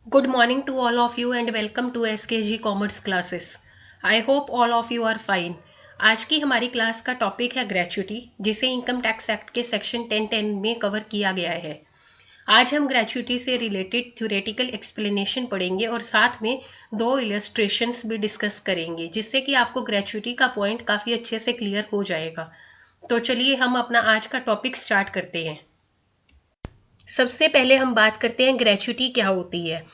Good morning to all of you and welcome to SKG Commerce classes. I hope all of you are fine. आज की हमारी class का topic है gratuity, जिसे income tax act के section 1010 में cover किया गया है। आज हम ग्रेच्युटी से रिलेटेड थ्योरेटिकल एक्सप्लेनेशन पढ़ेंगे और साथ में दो इलस्ट्रेशंस भी डिस्कस करेंगे, जिससे कि आपको ग्रेच्युटी का पॉइंट काफ़ी अच्छे से क्लियर हो जाएगा। तो चलिए हम अपना आज का टॉपिक स्टार्ट करते हैं। सबसे पहले हम बात करते हैं ग्रेच्युटी क्या होती है।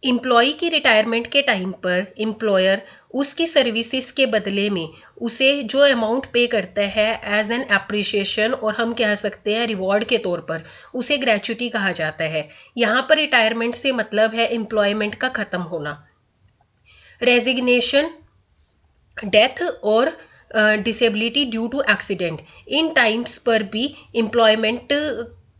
एम्प्लॉय की रिटायरमेंट के टाइम पर एम्प्लॉयर उसकी सर्विसेज के बदले में उसे जो अमाउंट पे करता है एज एन अप्रिशिएशन, और हम कह सकते हैं रिवॉर्ड के तौर पर, उसे ग्रेच्युटी कहा जाता है। यहाँ पर रिटायरमेंट से मतलब है एम्प्लॉयमेंट का ख़त्म होना। रेजिग्नेशन, डेथ और डिसेबिलिटी ड्यू टू एक्सीडेंट, इन टाइम्स पर भी एम्प्लॉयमेंट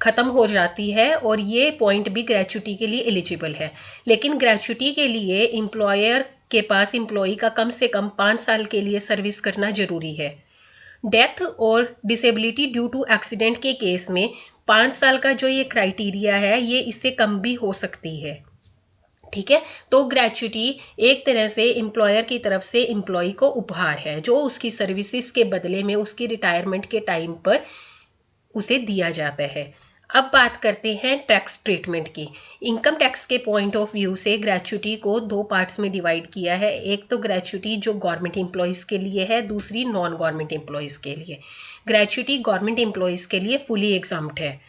ख़त्म हो जाती है और ये पॉइंट भी ग्रेच्युटी के लिए एलिजिबल है। लेकिन ग्रेच्युटी के लिए एम्प्लॉयर के पास एम्प्लॉई का कम से कम 5 साल के लिए सर्विस करना ज़रूरी है। डेथ और डिसेबिलिटी ड्यू टू एक्सीडेंट के केस में 5 साल का जो ये क्राइटेरिया है, ये इससे कम भी हो सकती है। ठीक है, तो ग्रेच्युटी एक तरह से एम्प्लॉयर की तरफ से एम्प्लॉय को उपहार है, जो उसकी सर्विसेज के बदले में उसकी रिटायरमेंट के टाइम पर उसे दिया जाता है। अब बात करते हैं टैक्स ट्रीटमेंट की। इनकम टैक्स के पॉइंट ऑफ व्यू से ग्रेच्युटी को दो पार्ट्स में डिवाइड किया है। एक तो ग्रेच्युटी जो गवर्नमेंट एम्प्लॉयज़ के लिए है, दूसरी नॉन गवर्नमेंट एम्प्लॉयज़ के लिए। ग्रेच्युटी गवर्नमेंट एम्प्लॉयज़ के लिए फुली एग्जाम्प्ट है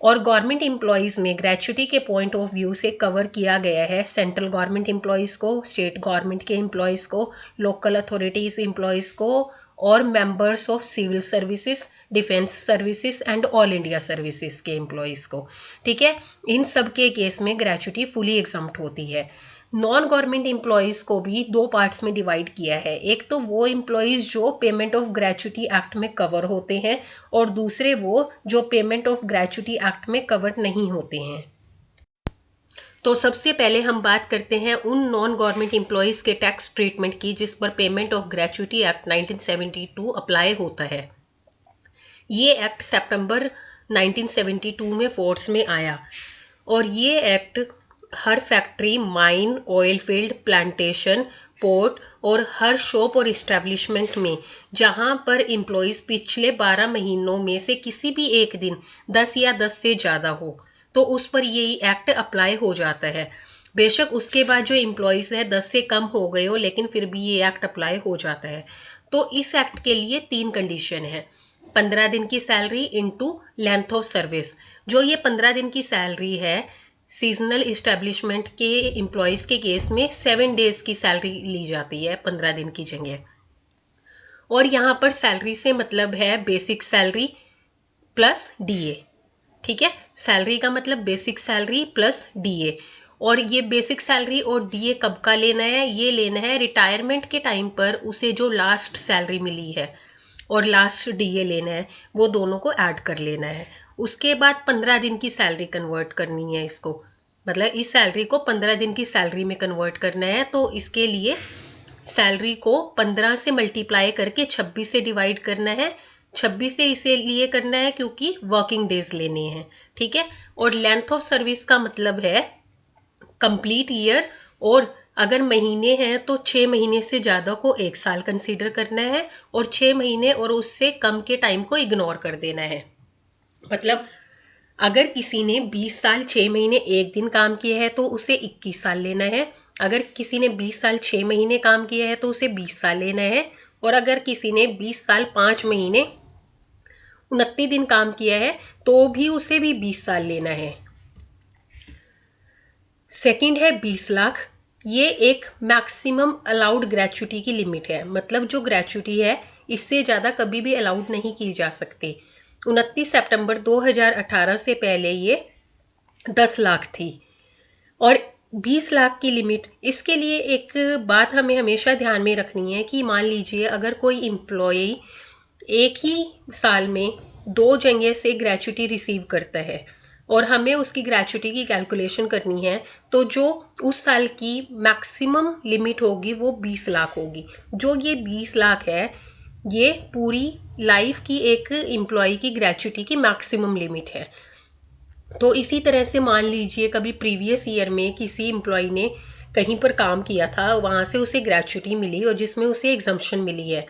और गवर्नमेंट एम्प्लॉयज़ में ग्रेच्युटी के पॉइंट ऑफ व्यू से कवर किया गया है सेंट्रल गवर्नमेंट एम्प्लॉयज़ को, स्टेट गवर्नमेंट के एम्प्लॉयज़ को, लोकल अथॉरिटीज़ एम्प्लॉयज़ को और members of civil services, defence services and all India services के एम्प्लॉयज़ को। ठीक है, इन सब के केस में ग्रेच्युटी फुली एग्जम्प्ट होती है। नॉन गवर्नमेंट एम्प्लॉयज़ को भी दो पार्ट्स में डिवाइड किया है। एक तो वो एम्प्लॉयज़ जो पेमेंट ऑफ ग्रेच्युटी एक्ट में कवर होते हैं और दूसरे वो जो पेमेंट ऑफ ग्रेच्युटी एक्ट में कवर नहीं होते हैं। तो सबसे पहले हम बात करते हैं उन नॉन गवर्नमेंट एम्प्लॉयज़ के टैक्स ट्रीटमेंट की जिस पर payment of gratuity act 1972 apply होता है। ये एक्ट सितंबर 1972 में फोर्स में आया और ये एक्ट हर factory, mine, oil field, plantation, port और हर शॉप और इस्टेब्लिशमेंट में जहां पर एम्प्लॉयज़ पिछले 12 महीनों में से किसी भी एक दिन 10 या 10 से ज़्यादा हो, तो उस पर ये एक्ट अप्लाई हो जाता है। बेशक उसके बाद जो एम्प्लॉयज़ है 10 से कम हो गए हो, लेकिन फिर भी ये एक्ट अप्लाई हो जाता है। तो इस एक्ट के लिए 3 कंडीशन है। 15 दिन की salary into length of service. जो ये 15 दिन की सैलरी है, सीजनल इस्टेब्लिशमेंट के एम्प्लॉयज़ के केस में 7 डेज़ की सैलरी ली जाती है 15 दिन की जगह। और यहाँ पर सैलरी से मतलब है बेसिक सैलरी प्लस डीए। ठीक है, सैलरी का मतलब बेसिक सैलरी प्लस डीए। और ये बेसिक सैलरी और डीए कब का लेना है? ये लेना है रिटायरमेंट के टाइम पर उसे जो लास्ट सैलरी मिली है और लास्ट डीए लेना है, वो दोनों को ऐड कर लेना है। उसके बाद 15 दिन की सैलरी कन्वर्ट करनी है इसको, मतलब इस सैलरी को 15 दिन की सैलरी में कन्वर्ट करना है। तो इसके लिए सैलरी को 15 से मल्टीप्लाई करके 26 से डिवाइड करना है। 26 से इसे लिए करना है क्योंकि वर्किंग डेज लेने हैं। ठीक है, और लेंथ ऑफ सर्विस का मतलब है कंप्लीट ईयर, और अगर महीने हैं तो 6 महीने से ज़्यादा को 1 साल कंसीडर करना है और 6 महीने और उससे कम के टाइम को इग्नोर कर देना है। मतलब अगर किसी ने 20 साल 6 महीने 1 दिन काम किया है तो उसे 21 साल लेना है। अगर किसी ने 20 साल 6 महीने काम किया है तो उसे 20 साल लेना है। और अगर किसी ने 20 साल 5 महीने 29 दिन काम किया है तो भी उसे भी 20 साल लेना है। सेकंड है 20 लाख। ये एक मैक्सिमम अलाउड ग्रेच्युटी की लिमिट है, मतलब जो ग्रेच्युटी है इससे ज़्यादा कभी भी अलाउड नहीं की जा सकती। 29 सितंबर 2018 से पहले ये 10 लाख थी और 20 लाख की लिमिट। इसके लिए एक बात हमें हमेशा ध्यान में रखनी है कि मान लीजिए अगर कोई एम्प्लॉय एक ही साल में 2 जगह से ग्रेच्युटी रिसीव करता है और हमें उसकी ग्रेच्युटी की कैलकुलेशन करनी है, तो जो उस साल की मैक्सिमम लिमिट होगी वो 20 लाख होगी। जो ये 20 लाख है, ये पूरी लाइफ की एक एम्प्लॉय की ग्रेच्युटी की मैक्सिमम लिमिट है। तो इसी तरह से मान लीजिए कभी प्रीवियस ईयर में किसी एम्प्लॉय ने कहीं पर काम किया था, वहाँ से उसे ग्रेच्युटी मिली और जिसमें उसे एग्जम्पशन मिली है,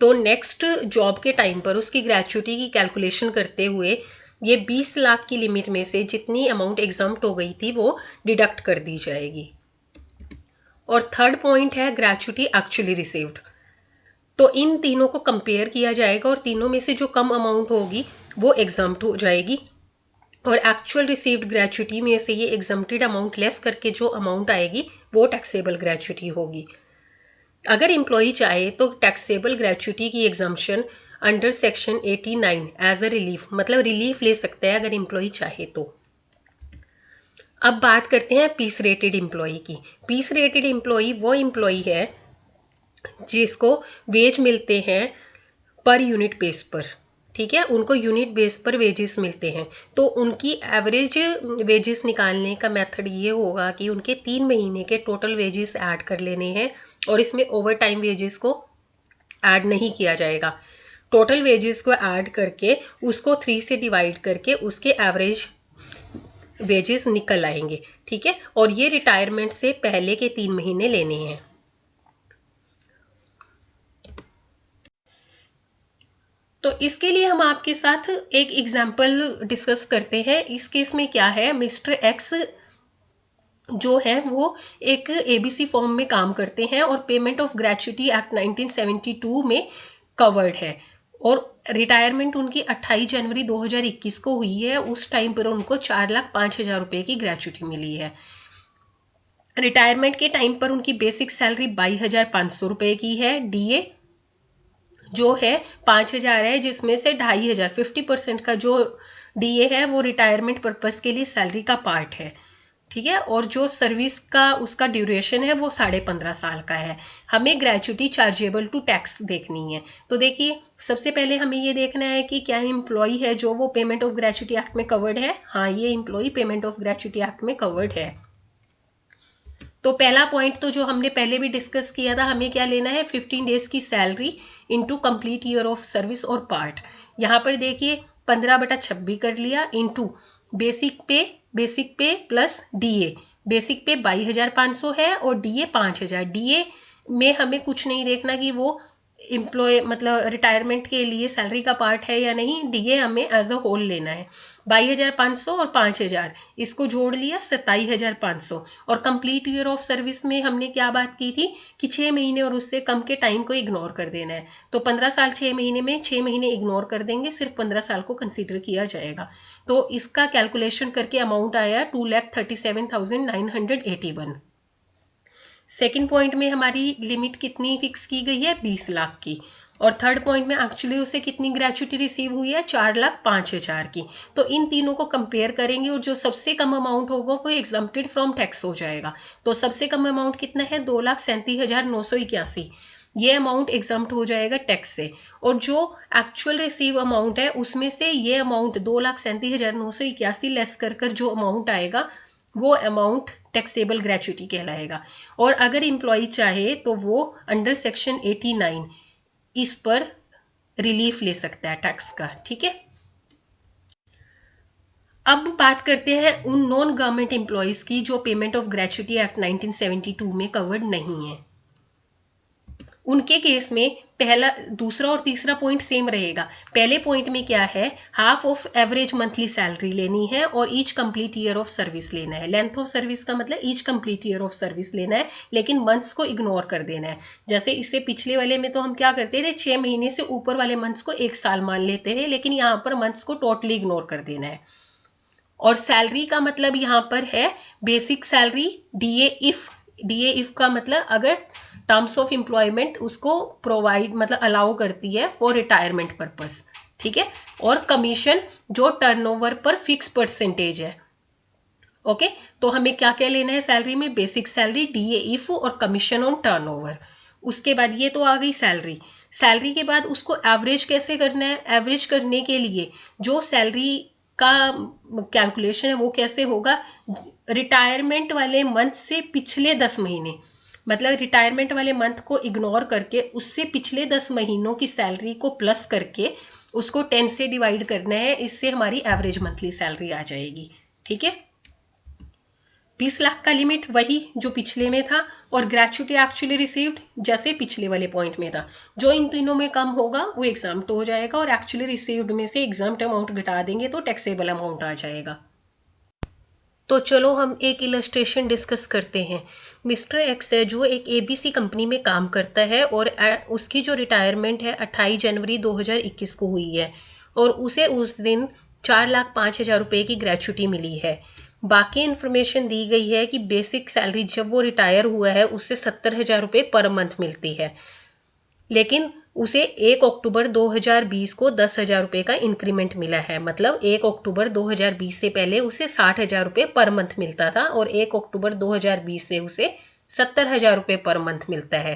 तो नेक्स्ट जॉब के टाइम पर उसकी ग्रेच्युटी की कैलकुलेशन करते हुए ये 20 लाख की लिमिट में से जितनी अमाउंट एग्जम्प्ट हो गई थी वो डिडक्ट कर दी जाएगी। और थर्ड पॉइंट है ग्रेच्युटी एक्चुअली रिसीव्ड। तो इन तीनों को कंपेयर किया जाएगा और तीनों में से जो कम अमाउंट होगी वो एग्जम्प्ट हो जाएगी, और एक्चुअल रिसीव्ड ग्रेच्युटी में से ये एग्जम्प्टेड अमाउंट लेस करके जो अमाउंट आएगी वो टैक्सेबल ग्रेच्युटी होगी। अगर एम्प्लॉई चाहे तो टैक्सेबल ग्रेच्युटी की exemption under section 89 as a relief, मतलब रिलीफ ले सकता है अगर एम्प्लॉई चाहे तो। अब बात करते हैं पीस रेटेड एम्प्लॉई की। पीस रेटेड एम्प्लॉई वो एम्प्लॉई है जिसको वेज मिलते हैं पर यूनिट बेस पर, ठीक है, उनको यूनिट बेस पर वेजेस मिलते हैं। तो उनकी एवरेज वेजेस निकालने का मेथड ये होगा कि उनके 3 महीने के टोटल वेजेस ऐड कर लेने हैं और इसमें ओवर टाइम वेजेस को ऐड नहीं किया जाएगा। टोटल वेजेस को ऐड करके उसको 3 से डिवाइड करके उसके एवरेज वेजेस निकल आएंगे, ठीक है, और ये रिटायरमेंट से पहले के 3 महीने लेने हैं। तो इसके लिए हम आपके साथ एक एग्जाम्पल डिस्कस करते हैं। इस केस में क्या है, मिस्टर एक्स जो है वो एक एबीसी फॉर्म में काम करते हैं और पेमेंट ऑफ ग्रेच्युटी एक्ट 1972 में कवर्ड है, और रिटायरमेंट उनकी 28 जनवरी 2021 को हुई है। उस टाइम पर उनको 4,05,000 रुपये की ग्रेच्युटी मिली है। रिटायरमेंट के टाइम पर उनकी बेसिक सैलरी 22,500 रुपये की है। डीए जो है 5,000 है, जिसमें से 2,500 50% का जो डीए है वो रिटायरमेंट पर्पस के लिए सैलरी का पार्ट है, ठीक है, और जो सर्विस का उसका ड्यूरेशन है वो 15.5 साल का है। हमें ग्रेच्युटी चार्जेबल टू टैक्स देखनी है। तो देखिए सबसे पहले हमें ये देखना है कि क्या एम्प्लॉई है जो वो पेमेंट ऑफ ग्रेच्युटी एक्ट में कवर्ड है। हाँ, ये employee payment of gratuity act में कवर्ड है। तो पहला पॉइंट तो जो हमने पहले भी डिस्कस किया था, हमें क्या लेना है, 15 डेज की salary into complete year of service और पार्ट। यहाँ पर देखिए 15/26 कर लिया इंटू बेसिक पे प्लस डीए। बेसिक पे 22,500 है और डीए 5,000। डीए में हमें कुछ नहीं देखना कि वो एम्प्लॉय मतलब रिटायरमेंट के लिए सैलरी का पार्ट है या नहीं, डीए हमें एज अ होल लेना है। 22,500 और 5,000 इसको जोड़ लिया 27,500। और कंप्लीट ईयर ऑफ सर्विस में हमने क्या बात की थी कि 6 महीने और उससे कम के टाइम को इग्नोर कर देना है। तो 15 साल 6 महीने में 6 महीने इग्नोर कर देंगे, सिर्फ 15 साल को कंसिडर किया जाएगा। तो इसका कैलकुलेशन करके अमाउंट आया 2,37,981। सेकेंड पॉइंट में हमारी लिमिट कितनी फिक्स की गई है, 20 लाख की। और थर्ड पॉइंट में एक्चुअली उसे कितनी ग्रेच्युटी रिसीव हुई है, 4,05,000 की। तो इन तीनों को कंपेयर करेंगे और जो सबसे कम अमाउंट होगा वो एग्जम्प्टेड फ्रॉम टैक्स हो जाएगा। तो सबसे कम अमाउंट कितना है, 2,37,981। ये अमाउंट एग्जम्प्ट हो जाएगा टैक्स से। और जो एक्चुअल रिसीव अमाउंट है उसमें से ये अमाउंट 2,37,981 लेस कर जो अमाउंट आएगा वो अमाउंट टैक्सेबल ग्रेच्युटी कहलाएगा। और अगर एम्प्लॉय चाहे तो वो अंडर सेक्शन 89 इस पर रिलीफ ले सकता है टैक्स का, ठीक है। अब बात करते हैं उन नॉन गवर्नमेंट एम्प्लॉयज की जो पेमेंट ऑफ ग्रेच्युटी एक्ट 1972 में कवर्ड नहीं है। उनके केस में पहला, दूसरा और तीसरा पॉइंट सेम रहेगा। पहले पॉइंट में क्या है, half of average monthly salary लेनी है और each complete year of service लेना है। लेंथ ऑफ सर्विस का मतलब each complete year of service लेना है, लेकिन मंथ्स को इग्नोर कर देना है। जैसे इससे पिछले वाले में तो हम क्या करते थे, 6 महीने से ऊपर वाले मंथ्स को 1 साल मान लेते थे, लेकिन यहाँ पर मंथ्स को टोटली इग्नोर कर देना है। और सैलरी का मतलब यहाँ पर है बेसिक सैलरी, डीए इफ का मतलब अगर टर्म्स ऑफ एम्प्लॉयमेंट उसको प्रोवाइड मतलब अलाउ करती है फॉर रिटायरमेंट पर्पस, ठीक है। और कमीशन जो टर्नओवर पर फिक्स परसेंटेज है, ओके। तो हमें क्या क्या लेना है सैलरी में, बेसिक सैलरी, डीए इफ और कमीशन ऑन टर्नओवर। उसके बाद ये तो आ गई सैलरी। सैलरी के बाद उसको एवरेज कैसे करना है, एवरेज करने के लिए जो सैलरी का कैलकुलेशन है वो कैसे होगा, रिटायरमेंट वाले मंथ से पिछले 10 महीने, मतलब रिटायरमेंट वाले मंथ को इग्नोर करके उससे पिछले 10 महीनों की सैलरी को प्लस करके उसको 10 से डिवाइड करना है, इससे हमारी एवरेज मंथली सैलरी आ जाएगी। ठीक है, 20 लाख का लिमिट वही जो पिछले में था, और ग्रेचुटी एक्चुअली रिसीव्ड जैसे पिछले वाले पॉइंट में था। जो इन तीनों में कम होगा वो एग्जाम्प्ट हो जाएगा, और एक्चुअली रिसीव्ड में से एग्जाम्प्ट अमाउंट घटा देंगे तो टैक्सेबल अमाउंट आ जाएगा। तो चलो हम एक इलस्ट्रेशन डिस्कस करते हैं। मिस्टर एक्स है जो एक एबीसी कंपनी में काम करता है, और उसकी जो रिटायरमेंट है 28 जनवरी 2021 को हुई है, और उसे उस दिन 4,05,000 रुपये की ग्रेचुटी मिली है। बाकी इन्फॉर्मेशन दी गई है कि बेसिक सैलरी जब वो रिटायर हुआ है उससे 70,000 रुपये पर मंथ मिलती है, लेकिन उसे 1 अक्टूबर 2020 को 10,000 रुपये का इंक्रीमेंट मिला है। मतलब 1 अक्टूबर 2020 से पहले उसे 60,000 रुपये पर मंथ मिलता था, और 1 अक्टूबर 2020 से उसे 70,000 रुपये पर मंथ मिलता है।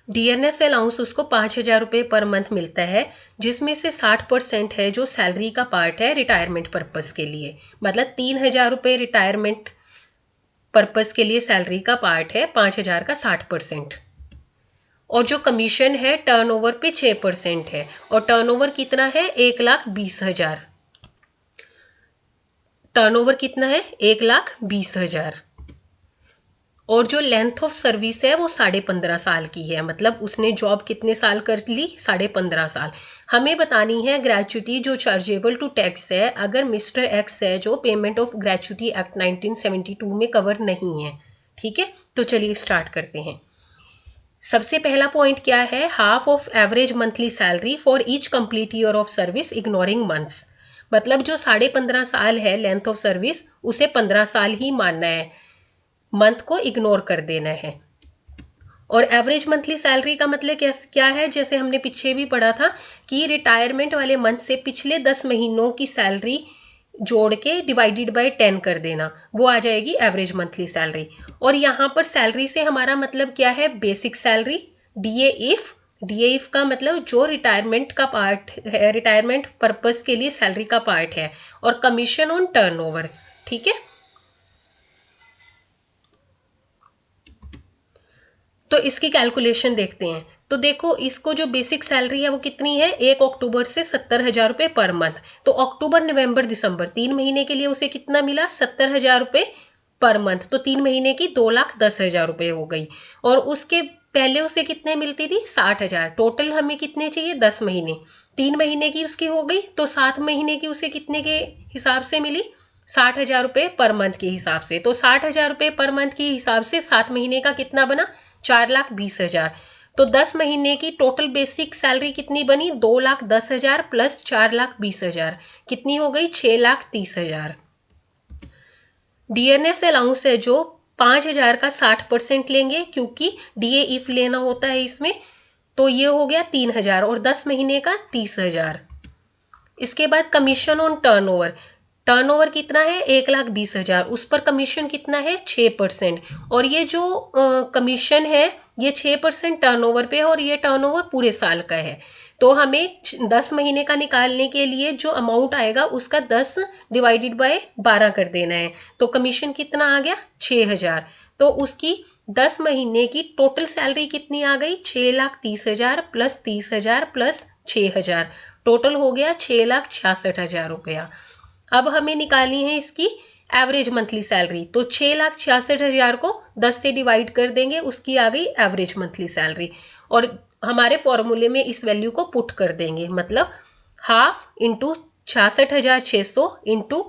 डीएनएस अलाउंस उसको 5,000 रुपये पर मंथ मिलता है, जिसमें से 60% है जो सैलरी का पार्ट है रिटायरमेंट पर्पस के लिए। मतलब 3,000 रुपये रिटायरमेंट पर्पस के लिए सैलरी का पार्ट है, 5,000 का 60%। और जो कमीशन है टर्नओवर पे 6% है, और टर्नओवर कितना है 1,20,000। टर्नओवर कितना है 1,20,000। और जो लेंथ ऑफ सर्विस है वो 15.5 साल की है। मतलब उसने जॉब कितने साल कर ली, 15.5 साल। हमें बतानी है ग्रेचुटी जो चार्जेबल टू टैक्स है, अगर मिस्टर एक्स है जो पेमेंट ऑफ ग्रेचुटी एक्ट 1972 में कवर नहीं है। ठीक है, तो चलिए स्टार्ट करते हैं। सबसे पहला पॉइंट क्या है, half of average monthly salary for each complete year of service ignoring months. मतलब जो 15.5 साल है लेंथ ऑफ सर्विस, उसे 15 साल ही मानना है, मंथ को इग्नोर कर देना है। और एवरेज मंथली सैलरी का मतलब क्या है, जैसे हमने पीछे भी पढ़ा था कि रिटायरमेंट वाले मंथ से पिछले 10 महीनों की सैलरी जोड़ के डिवाइडेड बाय 10 कर देना, वो आ जाएगी एवरेज मंथली सैलरी। और यहाँ पर सैलरी से हमारा मतलब क्या है, बेसिक सैलरी। डीए इफ का मतलब जो रिटायरमेंट का पार्ट है, रिटायरमेंट पर्पस के लिए सैलरी का पार्ट है, और कमीशन ऑन टर्नओवर। ठीक है, तो इसकी कैलकुलेशन देखते हैं। तो देखो, इसको जो बेसिक सैलरी है वो कितनी है, 1 अक्टूबर से 70,000 रुपये पर मंथ। तो अक्टूबर नवंबर दिसंबर 3 महीने के लिए उसे कितना मिला, 70,000 रुपये पर मंथ। तो 3 महीने की 2,10,000 रुपये हो गई। और उसके पहले उसे कितने मिलती थी, 60,000। टोटल हमें कितने चाहिए, 10 महीने। 3 महीने की उसकी हो गई, तो 7 महीने की उसे कितने के हिसाब से मिली, 60,000 रुपये पर मंथ के हिसाब से। तो 60,000 रुपये पर मंथ के हिसाब से 7 महीने का कितना बना, 4,20,000। तो 10 महीने की टोटल बेसिक सैलरी कितनी बनी, 2,10,000 प्लस 4,20,000 कितनी हो गई, 6,30,000। डीएनएस अलाउंस है जो 5,000 का 60% लेंगे, क्योंकि डीए इफ लेना होता है इसमें। तो ये हो गया 3,000, और 10 महीने का 30,000। इसके बाद कमीशन ऑन टर्नओवर। टर्नओवर कितना है, 1,20,000, उस पर कमीशन कितना है, 6%। और ये जो कमीशन है ये 6% टर्नओवर पे है, और ये टर्नओवर पूरे साल का है। तो हमें 10 महीने का निकालने के लिए जो अमाउंट आएगा उसका 10 डिवाइडेड बाय 12 कर देना है। तो कमीशन कितना आ गया, 6,000। तो उसकी 10 महीने की टोटल सैलरी कितनी आ गई, 6,30,000 प्लस 30,000 प्लस 6,000, टोटल हो गया 6,66,000 रुपया। अब हमें निकालनी है इसकी एवरेज मंथली सैलरी। तो 6,66,000 को 10 से डिवाइड कर देंगे, उसकी आ गई एवरेज मंथली सैलरी। और हमारे फॉर्मूले में इस वैल्यू को पुट कर देंगे, मतलब half into 66,600 into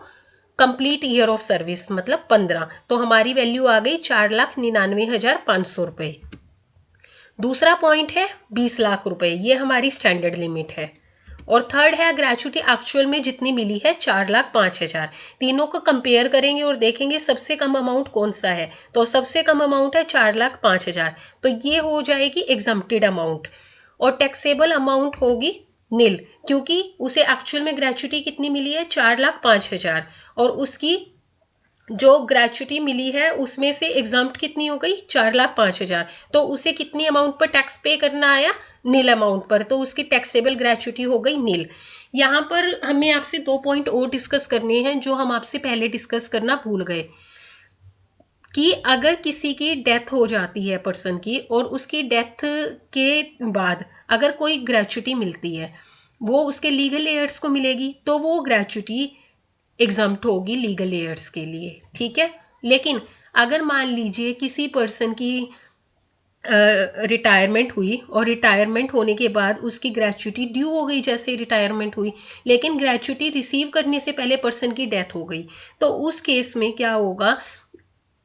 complete year of service, मतलब 15। तो हमारी वैल्यू आ गई 4,99,500 रुपये। दूसरा पॉइंट है 20 लाख रुपए, ये हमारी स्टैंडर्ड लिमिट है। और थर्ड है ग्रेचुटी एक्चुअल में जितनी मिली है, 4,05,000। तीनों को कंपेयर करेंगे और देखेंगे सबसे कम अमाउंट कौन सा है। तो सबसे कम अमाउंट है 4,05,000, तो ये हो जाएगी एग्जम्प्टेड अमाउंट। और टैक्सेबल अमाउंट होगी नील, क्योंकि उसे एक्चुअल में ग्रेचुटी कितनी मिली है, 4,05,000, और उसकी जो ग्रेचुटी मिली है उसमें से एग्जाम्प्ट कितनी हो गई, 4,05,000। तो उसे कितनी अमाउंट पर टैक्स पे करना आया, नील अमाउंट पर। तो उसकी टैक्सेबल ग्रेचुटी हो गई नील। यहाँ पर हमें आपसे 2 पॉइंट और डिस्कस करने हैं जो हम आपसे पहले डिस्कस करना भूल गए, कि अगर किसी की डेथ हो जाती है पर्सन की, और उसकी डेथ के बाद अगर कोई ग्रेचुटी मिलती है, वो उसके लीगल एयर्स को मिलेगी, तो वो ग्रेच्युटी एग्जम्प्ट होगी लीगल एयर्स के लिए, ठीक है। लेकिन अगर मान लीजिए किसी पर्सन की रिटायरमेंट हुई और रिटायरमेंट होने के बाद उसकी ग्रेच्युटी ड्यू हो गई, जैसे रिटायरमेंट हुई, लेकिन ग्रेच्युटी रिसीव करने से पहले पर्सन की डेथ हो गई, तो उस केस में क्या होगा,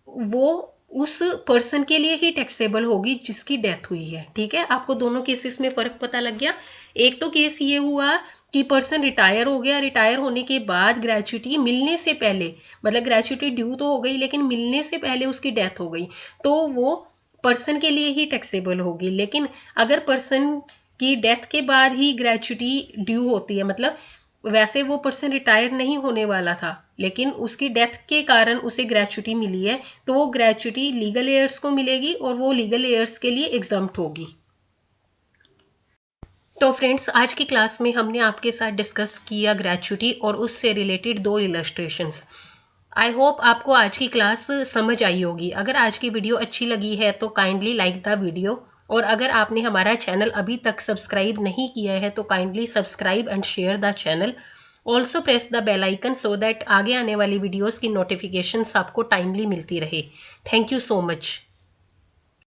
वो उस पर्सन के लिए ही टैक्सेबल होगी जिसकी डेथ हुई है, ठीक है। आपको दोनों केसेस में फ़र्क पता लग गया। एक तो केस ये हुआ कि पर्सन रिटायर हो गया, रिटायर होने के बाद ग्रेच्युटी मिलने से पहले, मतलब ग्रेच्युटी ड्यू तो हो गई लेकिन मिलने से पहले उसकी डेथ हो गई, तो वो पर्सन के लिए ही टैक्सेबल होगी। लेकिन अगर पर्सन की डेथ के बाद ही ग्रेच्युटी ड्यू होती है, मतलब वैसे वो पर्सन रिटायर नहीं होने वाला था लेकिन उसकी डेथ के कारण उसे ग्रेच्युटी मिली है, तो वो ग्रेच्युटी लीगल एयर्स को मिलेगी और वो लीगल एयर्स के लिए एग्जम्प्ट होगी। तो फ्रेंड्स, आज की क्लास में हमने आपके साथ डिस्कस किया ग्रेच्युटी और उससे रिलेटेड 2 इलस्ट्रेशंस। आई होप आपको आज की क्लास समझ आई होगी। अगर आज की वीडियो अच्छी लगी है तो काइंडली लाइक द वीडियो, और अगर आपने हमारा चैनल अभी तक सब्सक्राइब नहीं किया है तो kindly subscribe and share the channel. Also press the bell icon so that आगे आने वाली वीडियोज़ की नोटिफिकेशंस आपको टाइमली मिलती रहे। Thank you so much.